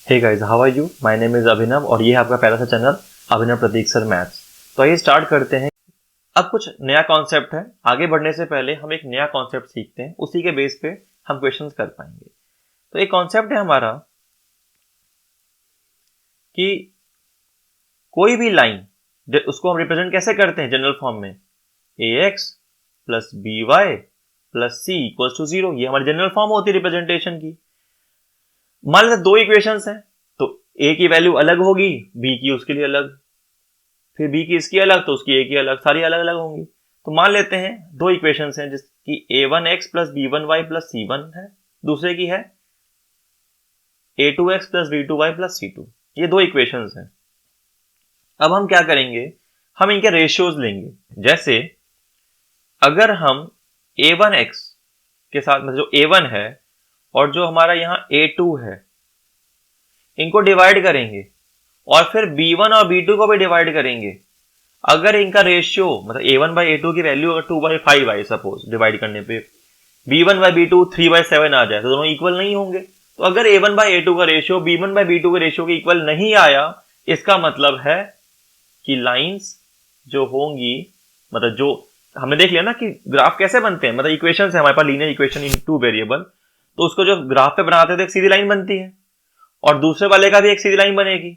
Hey guys, how are you? My name is Abhinav और ये है आपका प्यारा सा channel Abhinav Prateek sir maths. तो आइए स्टार्ट करते हैं। अब कुछ नया कॉन्सेप्ट है। आगे बढ़ने से पहले हम एक नया कॉन्सेप्ट सीखते हैं, उसी के बेस पे हम क्वेश्चंस कर पाएंगे। तो एक कॉन्सेप्ट है हमारा कि कोई भी लाइन, उसको हम रिप्रेजेंट कैसे करते हैं जनरल फॉर्म में, ax plus B Y plus C equals to 0। ये हमारी जनरल फॉर्म होती है रिप्रेजेंटेशन की। मान लेते दो इक्वेशंस हैं, तो a की वैल्यू अलग होगी, b की उसके लिए अलग, फिर b की इसकी अलग, तो उसकी a की अलग, सारी अलग अलग होंगी। तो मान लेते हैं दो इक्वेशंस हैं जिसकी a1x plus b1y plus c1 है, दूसरे की है a2x plus b2y plus c2। ये दो इक्वेशंस हैं। अब हम क्या करेंगे, हम इनके रेशियोज लेंगे। जैसे अगर हम a1x के साथ में जो a1 है और जो हमारा यहाँ a2 है, इनको डिवाइड करेंगे और फिर b1 और b2 को भी डिवाइड करेंगे। अगर इनका रेशियो मतलब a1 बाई a2 की वैल्यू अगर 2/5 आए सपोज, डिवाइड करने पे b1 बाई b2 3/7 आ जाए, तो दोनों इक्वल नहीं होंगे। तो अगर a1 बाई a2 का रेशियो b1 बाई b2 के रेशियो के इक्वल नहीं आया, इसका मतलब है कि लाइंस जो होंगी, मतलब जो हमने देख लिया ना कि ग्राफ कैसे बनते हैं, मतलब इक्वेशन है हमारे पास, linear equation in two variable, तो उसको जो ग्राफ पे बनाते हैं तो एक सीधी लाइन बनती है और दूसरे वाले का भी एक सीधी लाइन बनेगी।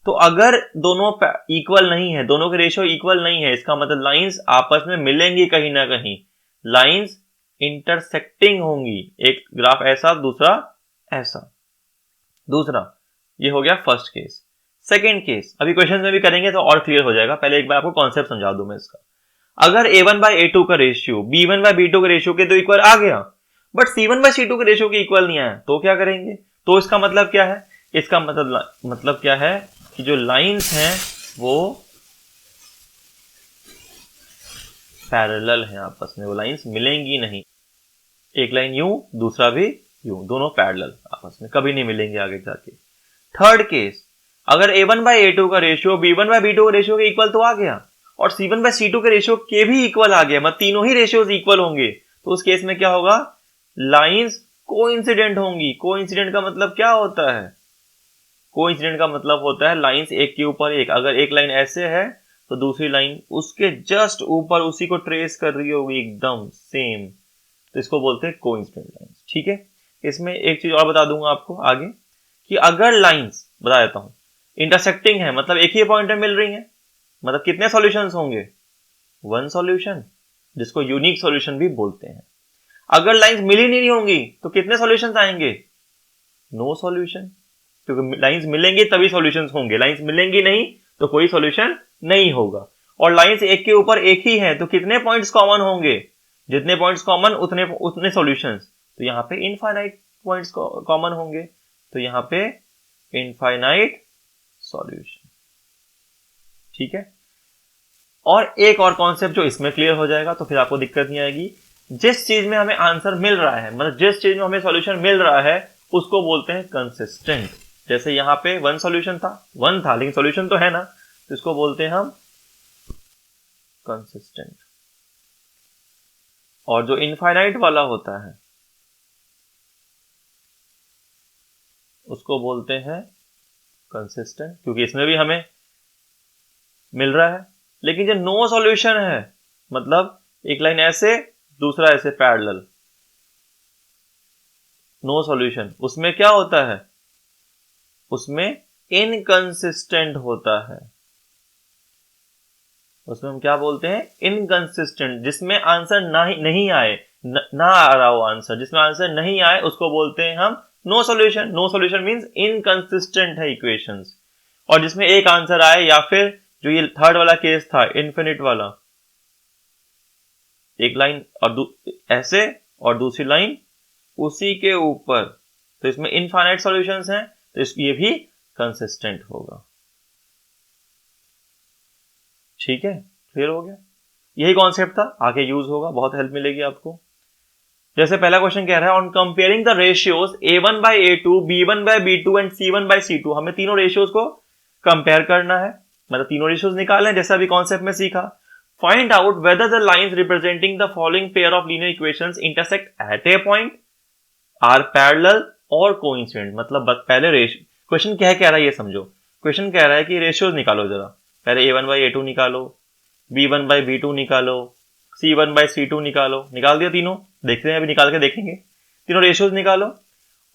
तो अगर दोनों इक्वल नहीं है, दोनों के रेशियो इक्वल नहीं है, इसका मतलब लाइंस आपस में मिलेंगी कहीं ना कहीं, लाइंस इंटरसेक्टिंग होंगी। एक ग्राफ ऐसा, दूसरा ऐसा। दूसरा, ये हो गया फर्स्ट केस। सेकेंड केस अभी क्वेश्चन में भी करेंगे तो और क्लियर हो जाएगा। पहले एक बार आपको कॉन्सेप्ट समझा दूं मैं इसका। अगर a1 बाई a2 का रेशियो b1 बाई b2 के रेशियो के तो इक्वल आ गया, बट c1 बाई c2 के रेशियो के इक्वल नहीं आया, तो क्या करेंगे? तो इसका मतलब क्या है? इसका मतलब क्या है कि जो लाइंस हैं वो पैरेलल हैं आपस में, वो लाइंस मिलेंगी नहीं। एक लाइन यूं, दूसरा भी यूं, दोनों पैरेलल आपस में कभी नहीं मिलेंगे आगे जाके। थर्ड केस, अगर a1 बाई a2 का रेशियो b1 बाई b2 के रेशियो के इक्वल तो आ गया और c1 बाई c2 के रेशियो के भी इक्वल आ गया, मतलब तीनों ही रेशियोज इक्वल होंगे, तो उस केस में क्या होगा? लाइंस कोइंसिडेंट होंगी। कोइंसिडेंट का मतलब क्या होता है? कोइंसिडेंट का मतलब होता है लाइंस एक के ऊपर एक। अगर एक लाइन ऐसे है तो दूसरी लाइन उसके जस्ट ऊपर उसी को ट्रेस कर रही होगी एकदम सेम, तो इसको बोलते हैं कोइंसिडेंट लाइंस। ठीक है। इसमें एक चीज और बता दूंगा आपको आगे कि अगर लाइंस, बता देता हूं, इंटरसेक्टिंग है मतलब एक ही पॉइंट में मिल रही है, मतलब कितने सॉल्यूशंस होंगे? वन सॉल्यूशन, जिसको यूनिक सॉल्यूशन भी बोलते हैं। अगर लाइंस मिल ही नहीं होंगी तो कितने सॉल्यूशंस आएंगे? नो सॉल्यूशन, क्योंकि लाइंस मिलेंगे तभी सॉल्यूशंस होंगे, लाइंस मिलेंगी नहीं तो कोई सॉल्यूशन नहीं होगा। और लाइंस एक के ऊपर एक ही है तो कितने पॉइंट्स कॉमन होंगे? जितने पॉइंट्स कॉमन उतने सॉल्यूशंस। तो यहां पे इनफाइनाइट पॉइंट्स कॉमन होंगे, तो यहां पे इनफाइनाइट सॉल्यूशन। ठीक है। और एक और कॉन्सेप्ट जो इसमें क्लियर हो जाएगा तो फिर आपको दिक्कत नहीं आएगी। जिस चीज में हमें आंसर मिल रहा है, मतलब जिस चीज में हमें सॉल्यूशन मिल रहा है, उसको बोलते हैं कंसिस्टेंट। जैसे यहां पे वन सॉल्यूशन था, वन था लेकिन सॉल्यूशन तो है ना, तो इसको बोलते हैं हम कंसिस्टेंट। और जो इनफाइनाइट वाला होता है उसको बोलते हैं कंसिस्टेंट, क्योंकि इसमें भी हमें मिल रहा है। लेकिन जो नो सॉल्यूशन है, मतलब एक लाइन ऐसे दूसरा ऐसे पैरेलल, नो सॉल्यूशन, उसमें क्या होता है? उसमें इनकंसिस्टेंट होता है। उसमें हम क्या बोलते हैं? इनकंसिस्टेंट। जिसमें आंसर नहीं आए, ना आ रहा हो आंसर, जिसमें आंसर नहीं आए उसको बोलते हैं हम no solution. No solution means inconsistent है इक्वेशंस। और जिसमें एक आंसर आए, या फिर जो ये थर्ड वाला केस था इनफिनिट वाला, एक लाइन और ऐसे और दूसरी लाइन उसी के ऊपर, तो इसमें इनफाइनाइट सॉल्यूशंस हैं, तो ये भी कंसिस्टेंट होगा। ठीक है, क्लियर हो गया? यही कॉन्सेप्ट था, आगे यूज होगा, बहुत हेल्प मिलेगी आपको। जैसे पहला क्वेश्चन कह रहा है, on comparing the ratios a1 by a2, b1 by b2 and c1 by c2, हमें तीनों रेशियोज को कंपेयर करना है, मतलब तीनों रेशियोज निकालना है जैसा अभी कॉन्सेप्ट में सीखा। Find out whether the lines representing the following pair of linear equations intersect at a point, are parallel और कोइंसिडेंट। मतलब पहले क्वेश्चन क्या कह रहा है ये समझो। क्वेश्चन कह रहा है कि रेशियोज निकालो जरा। पहले A1/A2 निकालो, B1/B2 निकालो, C1/C2 निकालो। निकाल दिया तीनों, देखते हैं अभी निकाल के देखेंगे। तीनों रेशियोज निकालो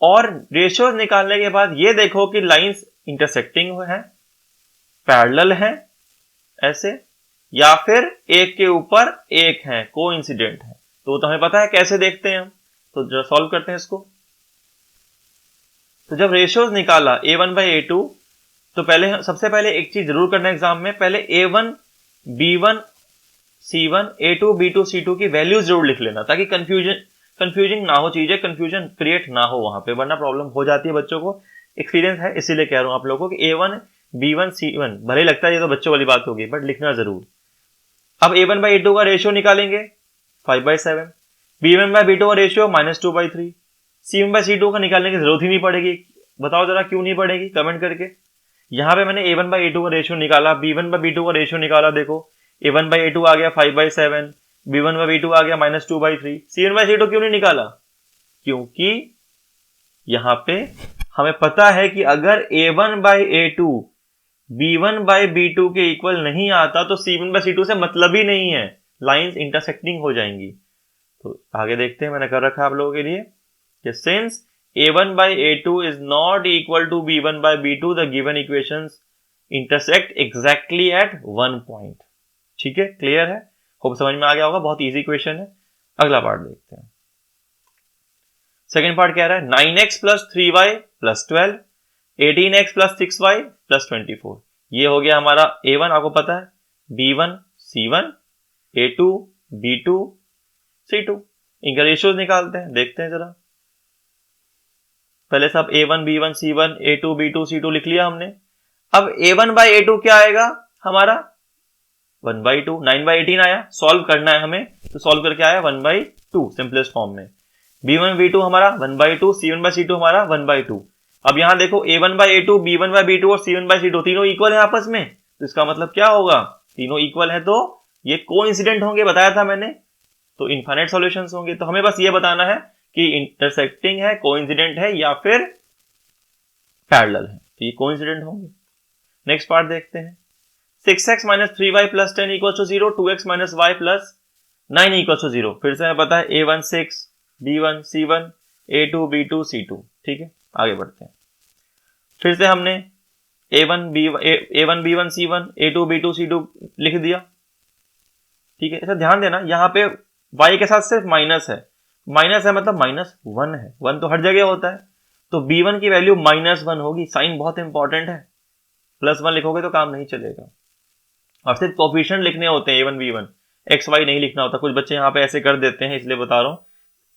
और रेशियोज निकालने के बाद ये देखो कि लाइंस इंटरसेक्टिंग है, पैरेलल है ऐसे, या फिर एक के ऊपर एक है, कोइंसिडेंट है। तो हमें पता है कैसे देखते हैं हम, तो जरा सॉल्व करते हैं इसको। तो जब रेशियोज निकाला A1/A2, तो पहले सबसे पहले एक चीज जरूर करना एग्जाम में, पहले A1 B1 C1 A2 B2 C2 की वैल्यूज जरूर लिख लेना, ताकि कंफ्यूजिंग ना हो, चीजें कंफ्यूजन क्रिएट ना हो वहां पे, वरना प्रॉब्लम हो जाती है बच्चों को। एक्सपीरियंस है इसीलिए कह रहा हूं आप लोगों को कि A1 B1 C1, भले लगता है ये तो बच्चों वाली बात होगी, बट लिखना जरूर। अब A1/A2 का रेशियो निकालेंगे 5/7, B1/B2 का रेशियो -2/3, C1/C2 का निकालने की जरूरत ही नहीं पड़ेगी। बताओ जरा क्यों नहीं पड़ेगी, कमेंट करके। यहां पे मैंने A1/A2 का रेशियो निकाला, B1/B2 का रेशियो निकाला, देखो A1/A2 आ गया 5/7, B1/B2 आ गया -2/3, C1/C2 क्यों नहीं निकाला? क्योंकि यहां पे हमें पता है कि अगर A1/A2 B1/B2 के इक्वल नहीं आता तो C1/C2 से मतलब ही नहीं है, लाइंस इंटरसेक्टिंग हो जाएंगी। तो आगे देखते हैं, मैंने कर रखा है आप लोगों के लिए कि since A1/A2 is not equal to B1/B2, the given equations intersect exactly at one point। ठीक है, क्लियर है, होप समझ में आ गया होगा, बहुत इजी क्वेश्चन है। अगला पार्ट देखते हैं। सेकेंड पार्ट कह रहा है 9x + 3y + 12, 18x + 6y + 24। ये हो गया हमारा A1, आपको पता है, B1 C1 A2 B2 C2। इनका रेशियोज निकालते हैं, देखते हैं जरा। पहले सब A1 B1 C1 A2 B2 C2 लिख लिया हमने। अब A1/A2 क्या आएगा हमारा 1/2, 9/18 आया, सॉल्व करना है हमें, तो सॉल्व करके आया 1/2 सिंपलेस्ट फॉर्म में। B1/B2 हमारा 1/2, C1/C2 हमारा 1/2। अब यहां देखो A1/A2 B1/B2 और C1/C2 तीनों इक्वल है आपस में, तो इसका मतलब क्या होगा, तीनों इक्वल है तो ये कोइंसिडेंट होंगे, बताया था मैंने, तो इनफाइनाइट सॉल्यूशंस होंगे। तो हमें बस ये बताना है कि इंटरसेक्टिंग है, कोइंसिडेंट है या फिर पैरेलल है, तो ये कोइंसिडेंट होंगे। नेक्स्ट पार्ट देखते हैं। 6x - 3y + 10 = 0, 2x - y + 9 = 0। फिर से हमें पता है A1 6 B1 C1 A2 B2 C2। ठीक है, आगे बढ़ते हैं। फिर से हमने A1 B1 C1 A2 B2 C2 लिख दिया। ठीक है, ऐसा ध्यान देना, यहां पे y के साथ सिर्फ माइनस है, माइनस है मतलब -1 है, 1 तो हर जगह होता है, तो B1 की वैल्यू -1 होगी। साइन बहुत इंपॉर्टेंट है, +1 लिखोगे तो काम नहीं चलेगा। और सिर्फ कोफिशिएंट लिखने होते हैं A1 B1, XY नहीं लिखना होता। कुछ बच्चे यहाँ पे ऐसे कर देते हैं, इसलिए बता रहा हूँ।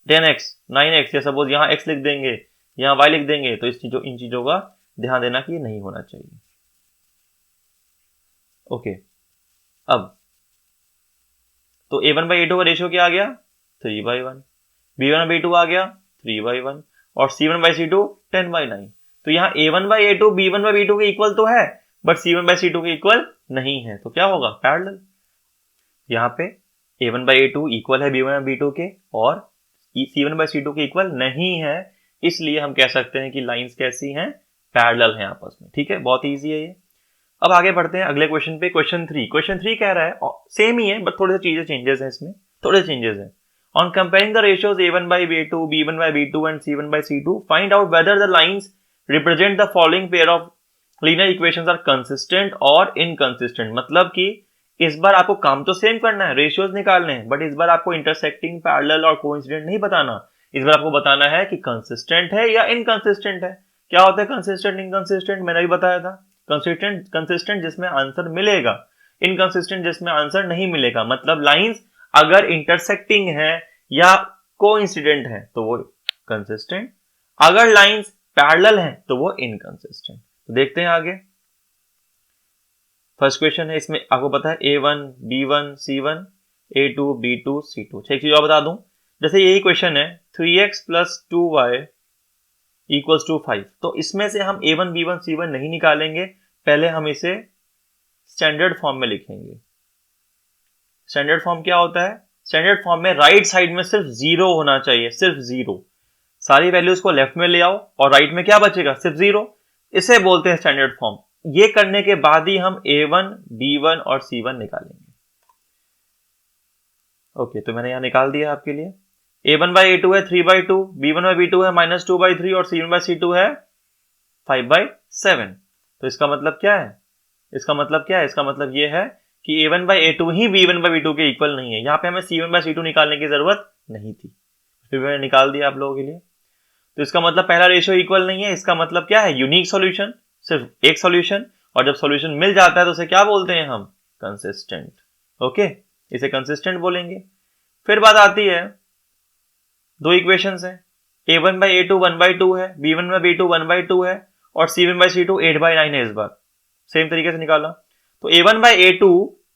10x 9x, या सपोज यहाँ x लिख देंगे, यहाँ y लिख देंगे, तो इन चीजों का ध्यान देना कि ये नहीं होना चाहिए। ओके, अब तो A1/A2 का रेशियो क्या आ गया 3/1, B1/B2 आ गया 3/1 और C1/C2 10/9। तो यहाँ A1/A2 B1/B2 के इक्वल तो है, बट C1/C2 के इक्वल नहीं है, तो क्या होगा, पैरेलल। यहाँ पे A1/A2 इक्वल है B1/B2 के और C1/C2 के इक्वल नहीं है, इसलिए हम कह सकते हैं कि लाइंस कैसी हैं, पैरेलल हैं आपस में। ठीक है, बहुत इजी है ये। अब आगे बढ़ते हैं अगले क्वेश्चन पे। क्वेश्चन 3 कह रहा है, सेम ही है बट थोड़े से चीजें चेंजेस हैं इसमें, थोड़े चेंजेस हैं। On comparing the ratios A1/A2, B1/B2 and C1/C2, find out whether the lines represent the following pair of linear equations are consistent or inconsistent। मतलब कि इस बार आपको काम तो सेम करना है, रेशियोज निकालने हैं, बट इस बार आपको इंटरसेक्टिंग, पैरेलल और कोइंसिडेंट नहीं बताना। इस बार आपको बताना है कि कंसिस्टेंट है या इनकंसिस्टेंट है। क्या होता है कंसिस्टेंट इनकंसिस्टेंट, मैंने भी बताया था। कंसिस्टेंट जिसमें आंसर मिलेगा, इनकंसिस्टेंट जिसमें आंसर नहीं मिलेगा। मतलब लाइंस अगर इंटरसेक्टिंग है या कोइंसिडेंट है तो वो कंसिस्टेंट, अगर लाइंस पैरेलल है तो वो इनकंसिस्टेंट। तो देखते हैं आगे। फर्स्ट क्वेश्चन है, इसमें आपको पता है A1 B1 C1 A2 B2 C2। एक चीज और बता दूं, जैसे यही क्वेश्चन है 3x + 2y = 5, तो इसमें से हम A1 B1 C1 नहीं निकालेंगे, पहले हम इसे स्टैंडर्ड फॉर्म में लिखेंगे। स्टैंडर्ड फॉर्म क्या होता है, स्टैंडर्ड फॉर्म में राइट साइड में सिर्फ 0 होना चाहिए, सिर्फ 0। सारी वैल्यूज को लेफ्ट में ले आओ और राइट में क्या बचेगा, सिर्फ 0। इसे बोलते हैं स्टैंडर्ड फॉर्म। ये करने के बाद ही हम A1, B1 और C1 निकालेंगे। ओके, तो मैंने यहां निकाल दिया आपके लिए। A1/A2 है 3/2, B1/B2 है -2/3 और C1/C2 है 5/7। तो इसका मतलब क्या है? इसका मतलब ये है कि A1/A2 ही B1/B2 के इक्वल नहीं है। यहाँ पे हमें C1/C2 निकालने की जरूरत नहीं थी, फिर मैंने निकाल दिया आप लोगों के लिए। तो इसका मतलब पहला रेशियो इक्वल नहीं है। इसका मतलब क्या है? यूनिक सॉल्यूशन, सिर्फ एक सॉल्यूशन। और जब सॉल्यूशन मिल जाता है तो उसे क्या बोलते हैं हम? कंसिस्टेंट। ओके, इसे कंसिस्टेंट बोलेंगे। फिर बात आती है, दो इक्वेशंस है, A1/A2 1/2 है, B1/B2 1/2 है और C1/C2 8/9 है। इस बार सेम तरीके से निकाला तो A1/A2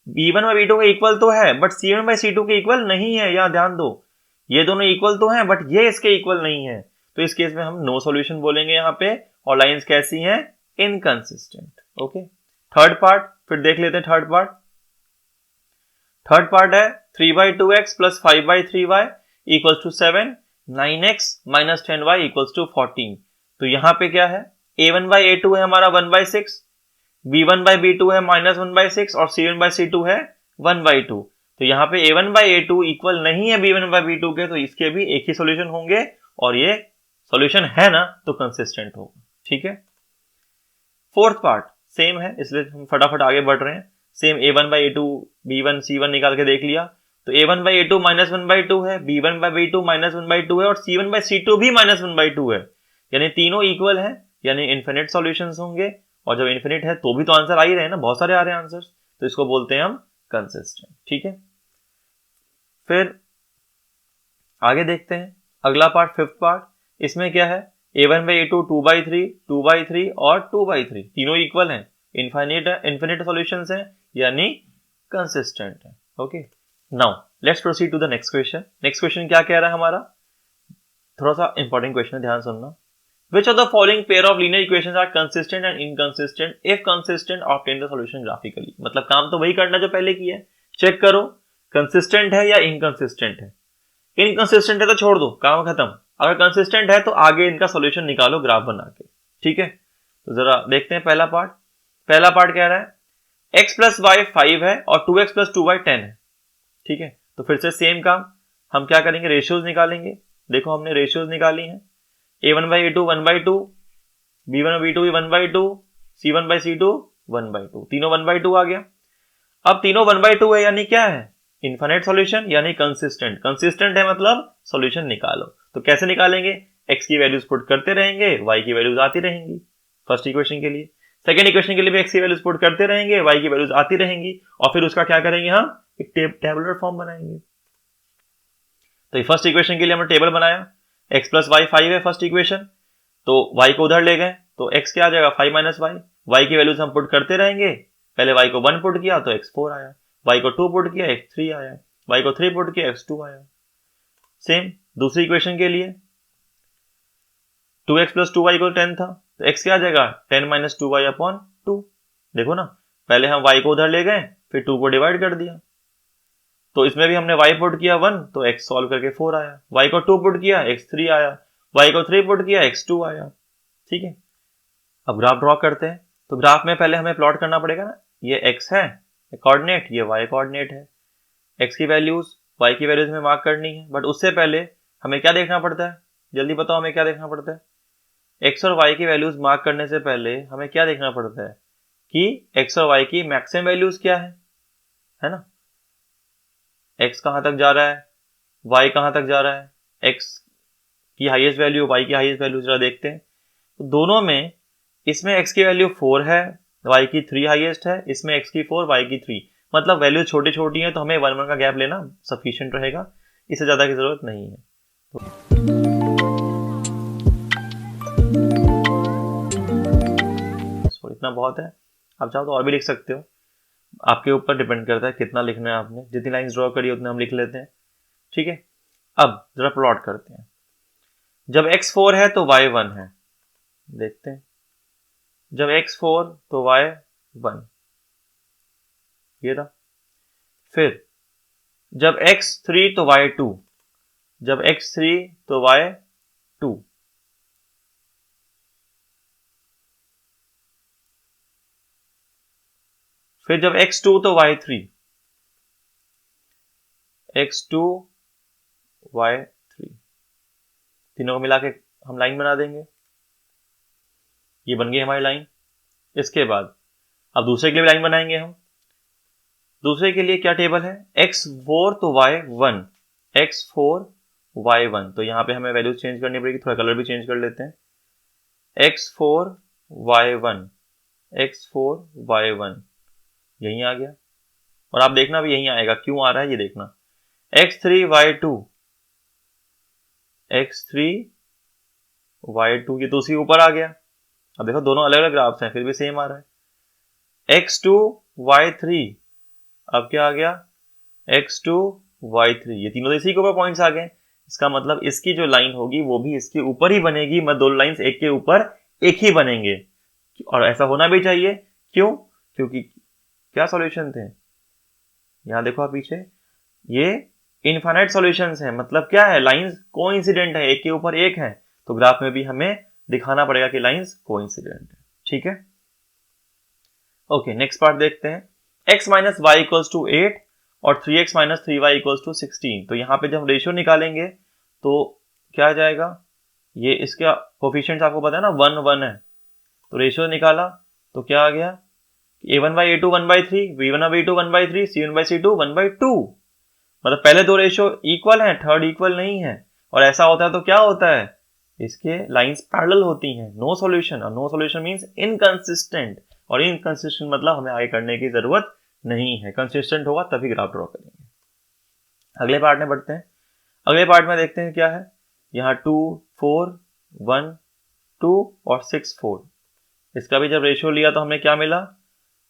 B1/B2 के इक्वल तो है, बट C1/C2 के इक्वल नहीं है। यहां ध्यान दो, ये दोनों इक्वल तो हैं बट ये इसके इक्वल नहीं है। तो इस केस में हम नो सॉल्यूशन बोलेंगे यहाँ पे, और लाइंस कैसी हैं? इनकंसिस्टेंट। ओके, थर्ड पार्ट फिर देख लेते हैं। थर्ड पार्ट है 3/2x + 5/3y = 7, 9x - 10y = 14। तो यहां पे क्या है? A1/A2 है हमारा 1/6, B1/B2 है -1/6 और C1/C2 है 1/2। तो यहाँ पे A1/A2 इक्वल नहीं है B1/B2 के, तो इसके भी एक ही सॉल्यूशन होंगे, और ये सॉल्यूशन है ना, तो कंसिस्टेंट होगा। ठीक है, फोर्थ पार्ट सेम है, इसलिए हम फटाफट आगे बढ़ रहे हैं। सेम A1/A2 B1 C1 निकाल के देख लिया, तो A1/A2 -1/2 है, B1/B2 -1/2 है और C1/C2 भी -1/2 है। यानी तीनों इक्वल है, यानी इन्फिनिट सॉल्यूशंस होंगे। और जब इन्फिनिट है तो भी तो आंसर आ ही रहे हैं ना, बहुत सारे आ रहे हैं आंसर, तो इसको बोलते हैं हम कंसिस्टेंट। ठीक है, फिर आगे देखते हैं अगला पार्ट, फिफ्थ पार्ट। इसमें क्या है? A1/A2 2/3, 2/3 और 2/3 तीनों इक्वल हैं, इन्फिनिट सॉल्यूशंस हैं, यानी कंसिस्टेंट है। Okay, now let's proceed to the next question. Next question क्या कह रहा है हमारा? थोड़ा सा इंपॉर्टेंट क्वेश्चन है, ध्यान सुनना। Which of the following pair of linear equations are consistent and inconsistent? If consistent, obtain the solution graphically। मतलब काम तो वही करना जो पहले किया है, चेक करो कंसिस्टेंट है या इनकंसिस्टेंट है। इनकंसिस्टेंट है तो छोड़ दो, काम खत्म। अगर कंसिस्टेंट है तो आगे इनका सॉल्यूशन निकालो ग्राफ बना के। ठीक है, तो जरा देखते हैं पहला पार्ट कह रहा है x + y 5 है और 2x + 2y 10 है। ठीक है, तो फिर से सेम काम, हम क्या करेंगे? रेशियोज निकालेंगे। देखो हमने रेशियोज निकाली हैं, A1/A2 1/2, B1/B2 भी 1/2, C1/C2 1/2, तीनों 1/2 आ गया। अब तीनों 1/2 है, यानी क्या है? इनफिनिट सॉल्यूशन, यानी कंसिस्टेंट। कंसिस्टेंट है मतलब सॉल्यूशन निकालो। तो कैसे निकालेंगे? x की वैल्यूज पुट करते रहेंगे, y की वैल्यूज आती रहेंगी फर्स्ट इक्वेशन के लिए। सेकेंड इक्वेशन के लिए भी x की वैल्यूज पुट करते रहेंगे, y की वैल्यूज आती रहेंगी, और फिर उसका क्या करेंगे? हम एक टेबुलर फॉर्म बनाएंगे। तो फर्स्ट इक्वेशन के लिए हमने टेबल बनाया, x + y 5 है फर्स्ट इक्वेशन, तो y को उधर ले गए तो x क्या आ जाएगा? 5 - y। y की वैल्यूज हम पुट करते रहेंगे, पहले y को 1 पुट किया तो x 4 आया, y को 2 पुट किया x 3 आया, y को 3 पुट किया x 2 आया। सेम दूसरी इक्वेशन के लिए 2x + 2y = 10 था, तो x क्या आ जाएगा? 10 - 2y/2। देखो ना, पहले हम y को उधर ले गए, फिर 2 को डिवाइड कर दिया, तो इसमें भी हमने y पुट किया 1 तो x सॉल्व करके 4 आया, y को 2 पुट किया x 3 आया, y को 3 पुट किया x 2 आया। ठीक है, अब ग्राफ ड्रॉ करते हैं। तो ग्राफ में पहले हमें प्लॉट करना पड़ेगा ना, ये x है कोऑर्डिनेट, ये y कोऑर्डिनेट है। x की वैल्यूज y की वैल्यूज में मार्क करनी है, बट उससे पहले हमें क्या देखना पड़ता है? जल्दी बताओ हमें क्या देखना पड़ता है? x और y की वैल्यूज मार्क करने से पहले हमें क्या देखना पड़ता है कि x और y की मैक्सिमम वैल्यूज क्या है ना? x कहां तक जा रहा है, y कहां तक जा रहा है, x की हाईएस्ट वैल्यू, y की हाईएस्ट वैल्यू, जरा देखते हैं। तो दोनों में, इसमें x की वैल्यू 4 है, y की 3 हाईएस्ट है, इसमें x की 4 y की 3, मतलब वैल्यू छोटी छोटी है, तो हमें 1 1 का गैप लेना सफिशिएंट रहेगा, इससे ज्यादा की जरूरत नहीं है। तो इतना बहुत है, आप चाहो तो और भी लिख सकते हो, आपके ऊपर डिपेंड करता है कितना लिखना है आपने। जितनी लाइंस ड्रॉ करी उतने हम लिख लेते हैं। ठीक है, अब जरा प्लॉट करते हैं। जब x 4 है तो y 1 है, देखते हैं। जब x 4 तो y 1, ये रहा। फिर जब x 3 तो y 2, जब x 3 तो y 2, फिर जब x2 तो y3, x2 y3 तीनों को मिला के हम लाइन बना देंगे। ये बन गई हमारी लाइन। इसके बाद अब दूसरे के लिए लाइन बनाएंगे हम। दूसरे के लिए क्या टेबल है, x4 तो y1, x4 y1, तो यहाँ पे हमें वैल्यूज चेंज करनी पड़ेगी, थोड़ा कलर भी चेंज कर लेते हैं। x4 y1, x4 y1 यहीं आ गया, और आप देखना भी यहीं आएगा, क्यों आ रहा है ये देखना। x3 y2, x3 y2 ये तो उसी ऊपर आ गया। अब देखो दोनों अलग अलग ग्राफ्स हैं, फिर भी सेम आ रहा है। x2 y3, अब क्या आ गया, x2 y3, ये तीनों इसी के ऊपर पॉइंट्स आ गए। इसका मतलब इसकी जो लाइन होगी वो भी इसके ऊपर ही बनेगी, मतलब दोनों लाइंस एक के ऊपर एक ही बनेंगे, और ऐसा होना भी चाहिए। क्यों, क्योंकि क्या सॉल्यूशन थे, यहां देखो आप पीछे, ये इनफाइनाइट सॉल्यूशंस हैं, मतलब क्या है, लाइंस कोइंसिडेंट है, एक के ऊपर एक है, तो ग्राफ में भी हमें दिखाना पड़ेगा कि लाइंस कोइंसिडेंट है। ठीक है, ओके, नेक्स्ट पार्ट देखते हैं। x minus Y equals to 8 और 3x minus 3y equals to 16। तो यहाँ पे जब हम रेशियो निकालेंगे तो क्या आ जाएगा, ये इसका कोफिशिएंट्स आपको पता है ना, 1 1 है, तो रेशियो निकाला तो क्या आ गया, a1 by a2 1/3, b1 by b2 1/3, c1 by c2 1/2। मतलब पहले दो रेशियो इक्वल हैं, थर्ड इक्वल नहीं है, और ऐसा होता है तो क्या होता है, इसके लाइंस पैरेलल होती हैं। नो सॉल्यूशन, और नो सॉल्यूशन मींस इनकंसिस्टेंट, और इनकंसिस्टेंट मतलब हमें आगे करने की जरूरत नहीं है, कंसिस्टेंट होगा तभी ग्राफ ड्रॉ करेंगे। अगले पार्ट में बढ़ते हैं। अगले पार्ट में देखते हैं क्या है, यहाँ 2 4 1 2 और 6 4, इसका भी जब रेशियो लिया तो हमें क्या मिला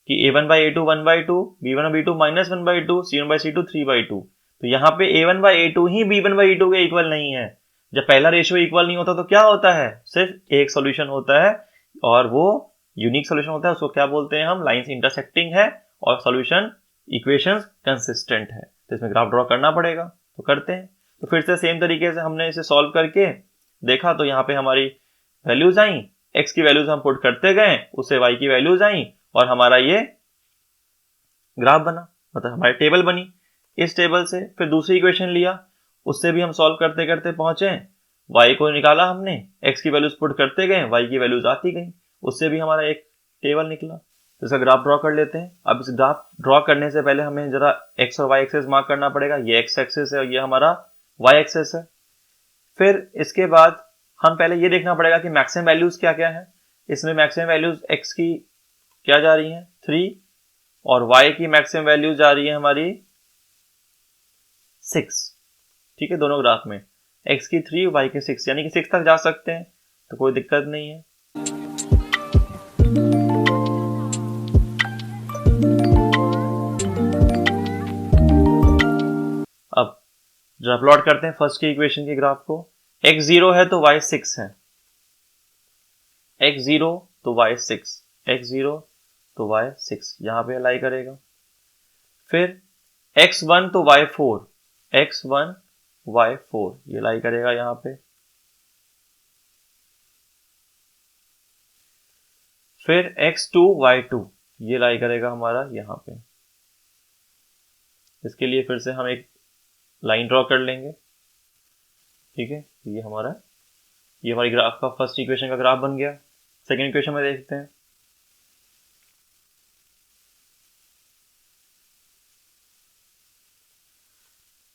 कि a1 by a2 1/2, b1 by b2 -1/2, c1 by c2 3/2। तो यहाँ पे a1 by a2 he b1 by b2 के इक्वल नहीं है। जब पहला रेशियो इक्वल नहीं होता तो क्या होता है, सिर्फ एक सॉल्यूशन होता है, और वो यूनिक सॉल्यूशन होता है, उसको क्या बोलते हैं हम, लाइंस इंटरसेक्टिंग है और सॉल्यूशन इक्वेशंस कंसिस्टेंट है। तो इसमें ग्राफ ड्रॉ करना पड़ेगा, तो करते हैं। तो फिर से सेम तरीके से हमने इसे सॉल्व करके देखा, तो यहाँ पे हमारी वैल्यूज आई, x की वैल्यूज हम पुट करते गए, उससे y की वैल्यूज आई, और हमारा ये ग्राफ बना, मतलब हमारी टेबल बनी। इस टेबल से फिर दूसरी इक्वेशन लिया, उससे भी हम सॉल्व करते करते पहुंचे, y को निकाला हमने, x की वैल्यूज पुट करते गए, y की वैल्यूज आती गई, उससे भी हमारा एक टेबल निकला। तो इसका ग्राफ ड्रॉ कर लेते हैं। अब इस ग्राफ ड्रॉ करने से पहले हमें जरा x और y एक्सेस मार्क करना पड़ेगा। ये x एक्सेस है और ये हमारा y एक्सेस है। फिर इसके बाद हम पहले ये देखना पड़ेगा कि मैक्सिमम वैल्यूज क्या क्या है। इसमें मैक्सिमम वैल्यूज x की क्या जा रही है, 3, और y की मैक्सिमम वैल्यू जा रही है हमारी 6। ठीक है, दोनों ग्राफ में x की 3, y की 6, यानी कि 6 तक जा सकते हैं, तो कोई दिक्कत नहीं है। अब जरा प्लॉट करते हैं फर्स्ट की इक्वेशन के ग्राफ को। x 0 है तो y 6 है, x 0 तो y 6, x 0 तो y 6 यहां पे अलाई करेगा। फिर x 1 तो y 4, x 1 y 4 ये लाई करेगा यहां पे। फिर x 2 y 2 ये लाई करेगा हमारा यहां पे। इसके लिए फिर से हम एक लाइन ड्रॉ कर लेंगे। ठीक है, ये हमारी ग्राफ का फर्स्ट इक्वेशन का ग्राफ बन गया। सेकेंड इक्वेशन में देखते हैं।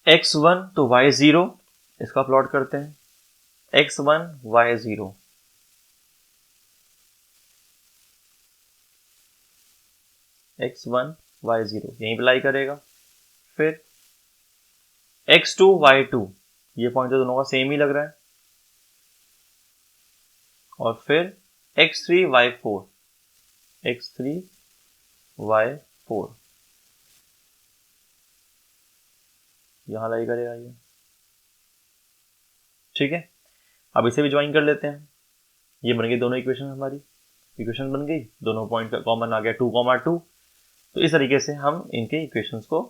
x1 तो y 0, इसका प्लॉट करते हैं। x1 y 0, x1 y 0 यहीं पे लाई करेगा। फिर x2 y 2, ये पॉइंट तो दोनों का सेम ही लग रहा है। और फिर x3 y 4, x3 y 4 यहां लाई करेगा ये। ठीक है, अब इसे भी ज्वाइन कर लेते हैं। ये बन गई दोनों इक्वेशन, हमारी इक्वेशन बन गई, दोनों पॉइंट का कॉमन आ गया 2, 2। तो इस तरीके से हम इनके इक्वेशंस को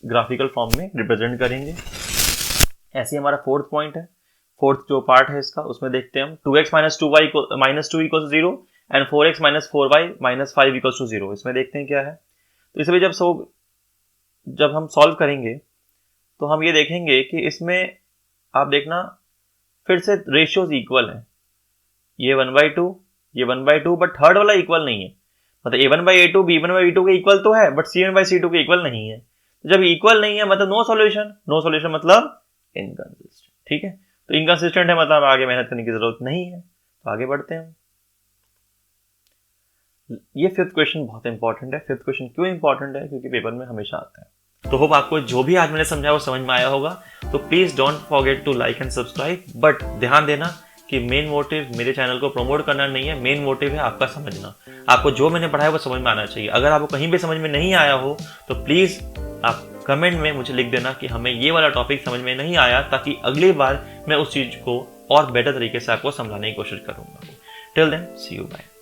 ग्राफिकल फॉर्म में रिप्रेजेंट करेंगे। ऐसे ही हमारा फोर्थ पॉइंट है, फोर्थ जो पार्ट है इसका, उसमें देखते हैं हम 2x - 2y -2 = 0 and 4x - 4y -5 = 0। इसमें देखते हैं क्या है। तो इसे भी जब हम सॉल्व करेंगे तो हम ये देखेंगे कि इसमें आप देखना फिर से रेशियोज इक्वल है, ये 1/2 ये 1/2, बट थर्ड वाला इक्वल नहीं है। मतलब A1/A2 B1/B2 के इक्वल तो है बट C1/C2 के इक्वल नहीं है। जब इक्वल नहीं है मतलब नो सॉल्यूशन मतलब इनकंसिस्टेंट। ठीक है, तो इनकंसिस्टेंट है मतलब आगे मेहनत करने की जरूरत नहीं है, तो आगे बढ़ते हैं। ये फिफ्थ क्वेश्चन बहुत इंपॉर्टेंट है। फिफ्थ क्वेश्चन क्यों इंपॉर्टेंट है? क्योंकि पेपर में हमेशा आता है। तो होप आपको जो भी आज मैंने समझाया वो समझ में आया होगा। तो please don't forget to like and subscribe, but ध्यान देना कि मेन मोटिव मेरे चैनल को प्रमोट करना नहीं है, मेन मोटिव है आपका समझना। आपको जो मैंने पढ़ाया वो समझ में आना चाहिए। अगर आपको कहीं भी समझ में नहीं आया हो तो प्लीज आप कमेंट में मुझे लिख देना कि हमें ये वाला टॉपिक समझ में नहीं आया, ताकि अगली बार मैं उस चीज को और बेटर तरीके से आपको समझाने की कोशिश करूंगा। Till then see you, bye.